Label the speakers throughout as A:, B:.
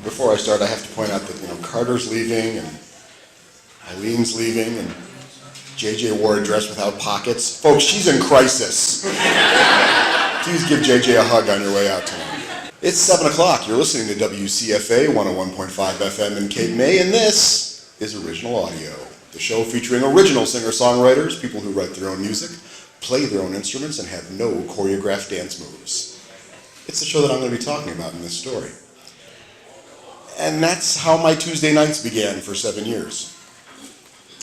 A: Before I start, I have to point out that Carter's leaving and Eileen's leaving and JJ wore a dress without pockets. Folks, she's in crisis. Please give JJ a hug on your way out tonight. It's 7 o'clock. You're listening to WCFA 101.5 FM in Cape May, and this is Original Audio, the show featuring original singer-songwriters, people who write their own music, play their own instruments, and have no choreographed dance moves. It's the show that I'm going to be talking about in this story. And that's how my Tuesday nights began for 7 years.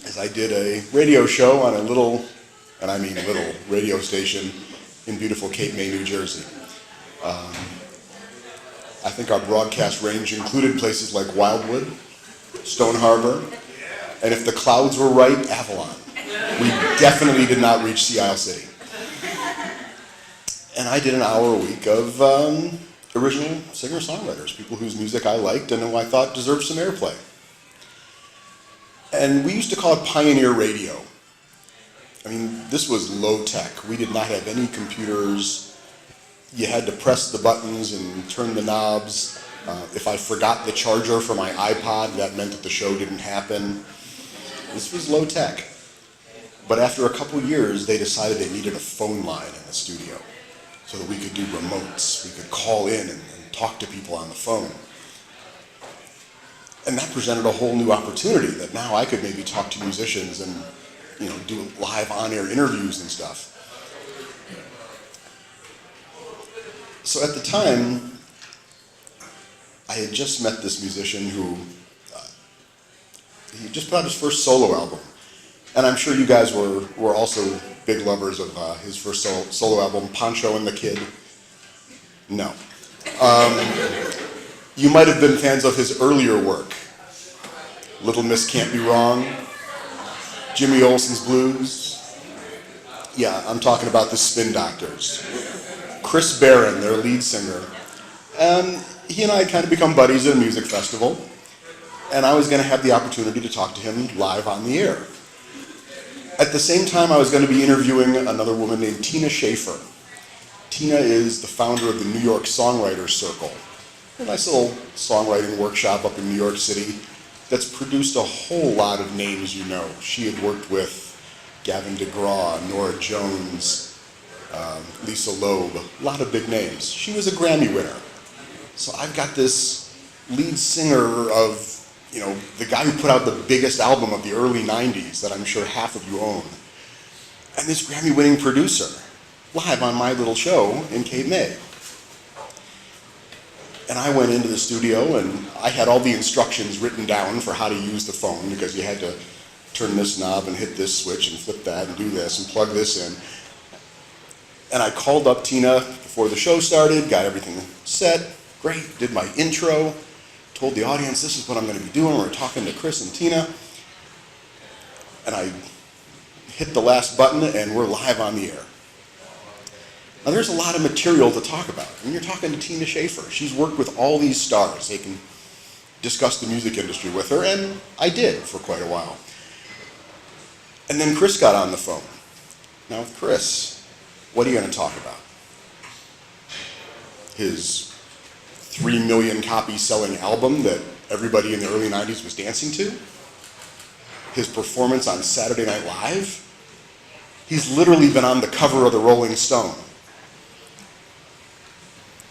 A: As I did a radio show on a little, and I mean little, radio station in beautiful Cape May, New Jersey. I think our broadcast range included places like Wildwood, Stone Harbor, and if the clouds were right, Avalon. We definitely did not reach Sea Isle City. And I did an hour a week of original singer-songwriters, people whose music I liked and who I thought deserved some airplay. And we used to call it pioneer radio. I mean, this was low-tech. We did not have any computers. You had to press the buttons and turn the knobs. If I forgot the charger for my iPod, that meant that the show didn't happen. This was low-tech. But after a couple years, they decided they needed a phone line in the studio so that we could do remotes. We could call in and talk to people on the phone. And that presented a whole new opportunity that now I could maybe talk to musicians and, do live on-air interviews and stuff. So at the time, I had just met this musician who, he just put out his first solo album. And I'm sure you guys were also big lovers of his first solo album, Pancho and the Kid. No. You might have been fans of his earlier work. Little Miss Can't Be Wrong, Jimmy Olsen's Blues. Yeah, I'm talking about the Spin Doctors. Chris Barron, their lead singer. He and I had kind of become buddies at a music festival, and I was going to have the opportunity to talk to him live on the air. At the same time, I was going to be interviewing another woman named Tina Schaefer. Tina is the founder of the New York Songwriters Circle, a nice little songwriting workshop up in New York City that's produced a whole lot of names you know. She had worked with Gavin DeGraw, Nora Jones, Lisa Loeb, a lot of big names. She was a Grammy winner. So I've got this lead singer of, the guy who put out the biggest album of the early 90s that I'm sure half of you own, and this Grammy-winning producer live on my little show in Cape May. And I went into the studio and I had all the instructions written down for how to use the phone, because you had to turn this knob and hit this switch and flip that and do this and plug this in. And I called up Tina before the show started, got everything set, great, did my intro, told the audience this is what I'm going to be doing. We're talking to Chris and Tina. And I hit the last button and we're live on the air. Now there's a lot of material to talk about. When you're talking to Tina Schaefer, she's worked with all these stars. They can discuss the music industry with her, and I did for quite a while. And then Chris got on the phone. Now with Chris, what are you going to talk about? His 3 million copy selling album that everybody in the early 90s was dancing to? His performance on Saturday Night Live? He's literally been on the cover of the Rolling Stone.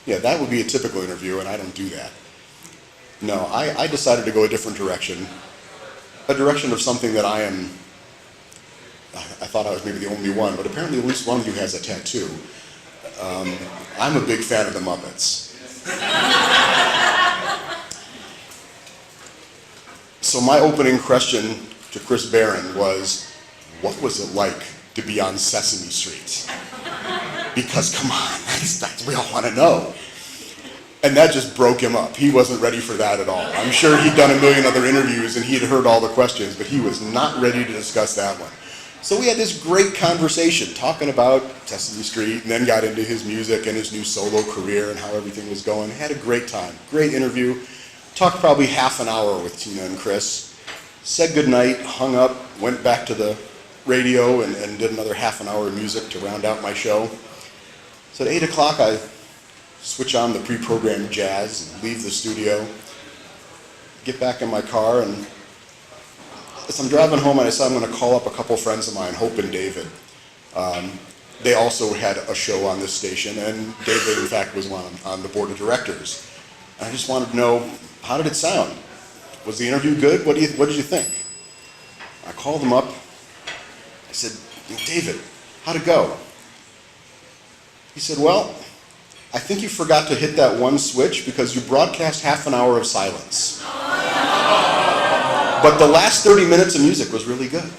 A: Yeah, that would be a typical interview, and I don't do that. No, I decided to go a different direction. A direction of something that I thought I was maybe the only one, but apparently at least one of you has a tattoo. I'm a big fan of the Muppets. So my opening question to Chris Barron was, what was it like to be on Sesame Street? Because come on, we all want to know. And that just broke him up. He wasn't ready for that at all. I'm sure he'd done a million other interviews and he'd heard all the questions, but he was not ready to discuss that one. So we had this great conversation talking about Sesame Street, and then got into his music and his new solo career and how everything was going. Had a great time, great interview. Talked probably half an hour with Tina and Chris. Said goodnight, hung up, went back to the radio and did another half an hour of music to round out my show. So at 8 o'clock, I switch on the pre-programmed jazz and leave the studio, get back in my car, and as I'm driving home, I decided I'm going to call up a couple friends of mine, Hope and David. They also had a show on this station, and David, in fact, was on the board of directors. And I just wanted to know, how did it sound? Was the interview good? What did you think? I called them up. I said, David, how'd it go? He said, well, I think you forgot to hit that one switch because you broadcast half an hour of silence. But the last 30 minutes of music was really good.